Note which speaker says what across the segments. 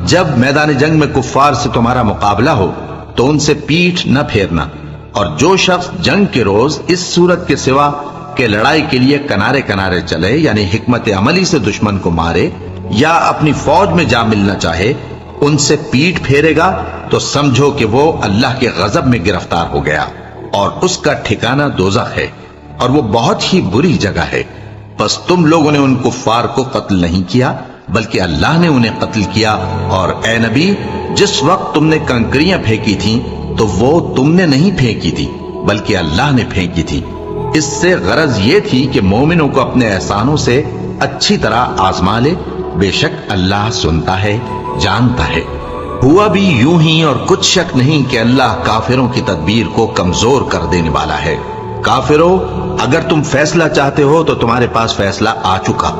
Speaker 1: جب میدان جنگ میں کفار سے تمہارا مقابلہ ہو تو ان سے پیٹھ نہ پھیرنا، اور جو شخص جنگ کے روز اس صورت کے سوا کہ لڑائی کے لیے کنارے کنارے چلے، یعنی حکمت عملی سے دشمن کو مارے یا اپنی فوج میں جا ملنا چاہے، ان سے پیٹھ پھیرے گا تو سمجھو کہ وہ اللہ کے غضب میں گرفتار ہو گیا، اور اس کا ٹھکانہ دوزخ ہے، اور وہ بہت ہی بری جگہ ہے۔ بس تم لوگوں نے ان کفار کو قتل نہیں کیا بلکہ اللہ نے انہیں قتل کیا، اور اے نبی جس وقت تم نے کنکریاں پھینکی تھیں تو وہ تم نے نہیں پھینکی تھی بلکہ اللہ نے پھینکی تھی۔ اس سے غرض یہ تھی کہ مومنوں کو اپنے احسانوں سے اچھی طرح آزما لے، بے شک اللہ سنتا ہے، جانتا ہے۔ ہوا بھی یوں ہی، اور کچھ شک نہیں کہ اللہ کافروں کی تدبیر کو کمزور کر دینے والا ہے۔ کافروں، اگر تم فیصلہ چاہتے ہو تو تمہارے پاس فیصلہ آ چکا،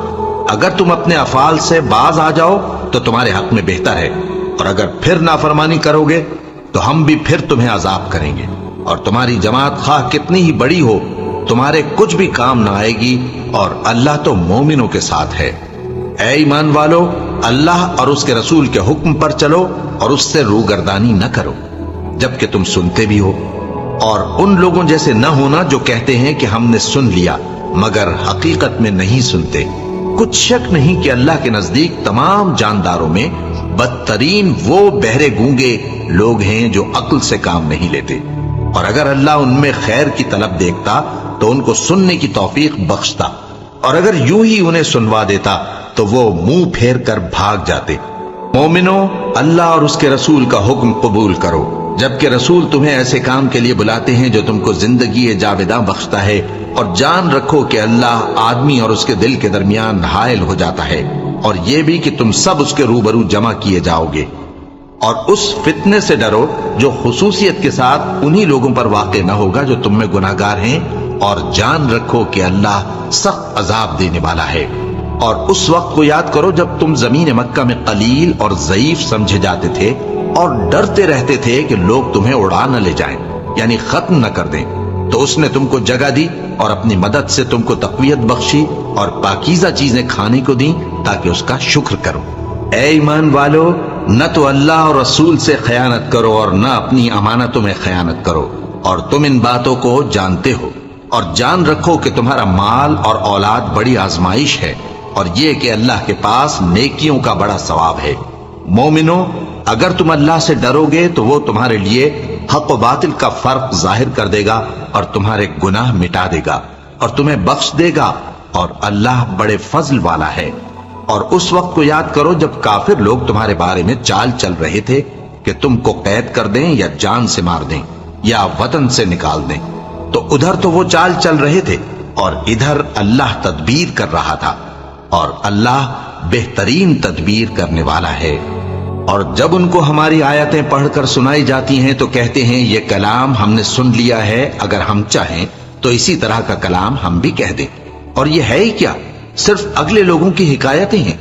Speaker 1: اگر تم اپنے افعال سے باز آ جاؤ تو تمہارے حق میں بہتر ہے، اور اگر پھر نافرمانی کرو گے تو ہم بھی پھر تمہیں عذاب کریں گے، اور تمہاری جماعت خواہ کتنی ہی بڑی ہو تمہارے کچھ بھی کام نہ آئے گی، اور اللہ تو مومنوں کے ساتھ ہے۔ اے ایمان والو، اللہ اور اس کے رسول کے حکم پر چلو اور اس سے روگردانی نہ کرو جبکہ تم سنتے بھی ہو، اور ان لوگوں جیسے نہ ہونا جو کہتے ہیں کہ ہم نے سن لیا مگر حقیقت میں نہیں سنتے۔ کچھ شک نہیں کہ اللہ کے نزدیک تمام جانداروں میں بدترین وہ بہرے گونگے لوگ ہیں جو عقل سے کام نہیں لیتے، اور اگر اللہ ان میں خیر کی طلب دیکھتا تو ان کو سننے کی توفیق بخشتا، اور اگر یوں ہی انہیں سنوا دیتا تو وہ منہ پھیر کر بھاگ جاتے۔ مومنوں، اللہ اور اس کے رسول کا حکم قبول کرو، جبکہ رسول تمہیں ایسے کام کے لیے بلاتے ہیں جو تم کو زندگی جاوداں بخشتا ہے، اور جان رکھو کہ اللہ آدمی اور اس کے دل کے درمیان حائل ہو جاتا ہے، اور یہ بھی کہ تم سب اس کے روبرو جمع کیے جاؤ گے۔ اور اس فتنے سے ڈرو جو خصوصیت کے ساتھ انہی لوگوں پر واقع نہ ہوگا جو تم میں گناہگار ہیں، اور جان رکھو کہ اللہ سخت عذاب دینے والا ہے۔ اور اس وقت کو یاد کرو جب تم زمین مکہ میں قلیل اور ضعیف سمجھے جاتے تھے اور ڈرتے رہتے تھے کہ لوگ تمہیں اڑا نہ لے جائیں، یعنی ختم نہ کر دیں، تو اس نے تم کو جگہ دی اور اپنی مدد سے تم کو تقویت بخشی اور پاکیزہ چیزیں کھانے کو دیں تاکہ اس کا شکر کرو۔ اے ایمان والو، نہ تو اللہ اور رسول سے خیانت کرو اور نہ اپنی امانتوں میں خیانت کرو، اور تم ان باتوں کو جانتے ہو، اور جان رکھو کہ تمہارا مال اور اولاد بڑی آزمائش ہے، اور یہ کہ اللہ کے پاس نیکیوں کا بڑا ثواب ہے۔ مومنوں، اگر تم اللہ سے ڈرو گے تو وہ تمہارے لیے حق و باطل کا فرق ظاہر کر دے گا اور تمہارے گناہ مٹا دے گا اور تمہیں بخش دے گا، اور اللہ بڑے فضل والا ہے۔ اور اس وقت کو یاد کرو جب کافر لوگ تمہارے بارے میں چال چل رہے تھے کہ تم کو قید کر دیں یا جان سے مار دیں یا وطن سے نکال دیں، تو ادھر تو وہ چال چل رہے تھے اور ادھر اللہ تدبیر کر رہا تھا، اور اللہ بہترین تدبیر کرنے والا ہے۔ اور جب ان کو ہماری آیتیں پڑھ کر سنائی جاتی ہیں تو کہتے ہیں یہ کلام ہم نے سن لیا ہے، اگر ہم چاہیں تو اسی طرح کا کلام ہم بھی کہہ دیں، اور یہ ہے ہی کیا، صرف اگلے لوگوں کی حکایتیں ہیں۔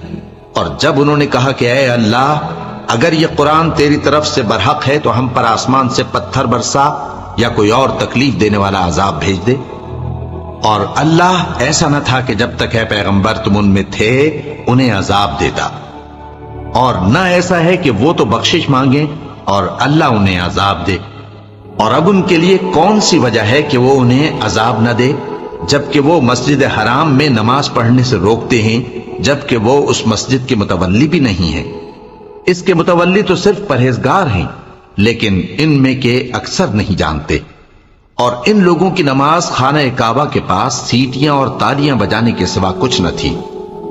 Speaker 1: اور جب انہوں نے کہا کہ اے اللہ، اگر یہ قرآن تیری طرف سے برحق ہے تو ہم پر آسمان سے پتھر برسا یا کوئی اور تکلیف دینے والا عذاب بھیج دے، اور اللہ ایسا نہ تھا کہ جب تک اے پیغمبر تم ان میں تھے انہیں عذاب دیتا، اور نہ ایسا ہے کہ وہ تو بخشش مانگیں اور اللہ انہیں عذاب دے۔ اور اب ان کے لیے کون سی وجہ ہے کہ وہ انہیں عذاب نہ دے، جبکہ وہ مسجد حرام میں نماز پڑھنے سے روکتے ہیں، جبکہ وہ اس مسجد کے متولی بھی نہیں ہیں۔ اس کے متولی تو صرف پرہیزگار ہیں، لیکن ان میں کے اکثر نہیں جانتے۔ اور ان لوگوں کی نماز خانہ کعبہ کے پاس سیٹیاں اور تالیاں بجانے کے سوا کچھ نہ تھی،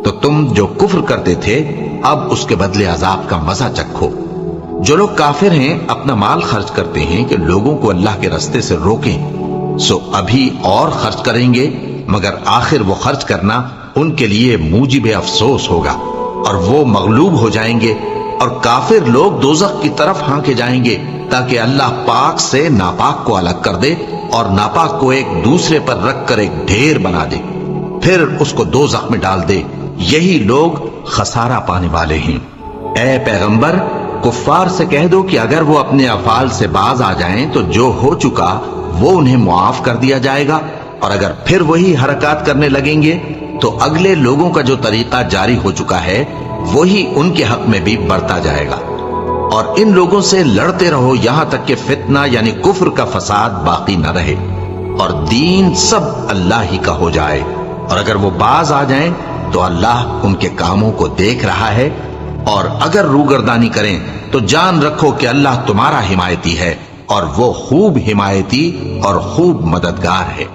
Speaker 1: تو تم جو کفر کرتے تھے اب اس کے بدلے عذاب کا مزہ چکھو۔ جو لوگ کافر ہیں اپنا مال خرچ کرتے ہیں کہ لوگوں کو اللہ کے راستے سے روکیں، سو ابھی اور خرچ کریں گے، مگر آخر وہ خرچ کرنا ان کے لیے موجب افسوس ہوگا، اور وہ مغلوب ہو جائیں گے، اور کافر لوگ دوزخ کی طرف ہانکے جائیں گے تاکہ اللہ پاک سے ناپاک کو الگ کر دے اور ناپاک کو ایک دوسرے پر رکھ کر ایک ڈھیر بنا دے، پھر اس کو دوزخ میں ڈال دے۔ یہی لوگ خسارہ پانے والے ہیں۔ اے پیغمبر، کفار سے کہہ دو کہ اگر وہ اپنے افعال سے باز آ جائیں تو جو ہو چکا وہ انہیں معاف کر دیا جائے گا، اور اگر پھر وہی حرکات کرنے لگیں گے تو اگلے لوگوں کا جو طریقہ جاری ہو چکا ہے وہی ان کے حق میں بھی برتا جائے گا۔ اور ان لوگوں سے لڑتے رہو یہاں تک کہ فتنہ یعنی کفر کا فساد باقی نہ رہے اور دین سب اللہ ہی کا ہو جائے، اور اگر وہ باز آ جائیں تو اللہ ان کے کاموں کو دیکھ رہا ہے، اور اگر روگردانی کریں تو جان رکھو کہ اللہ تمہارا حمایتی ہے، اور وہ خوب حمایتی اور خوب مددگار ہے۔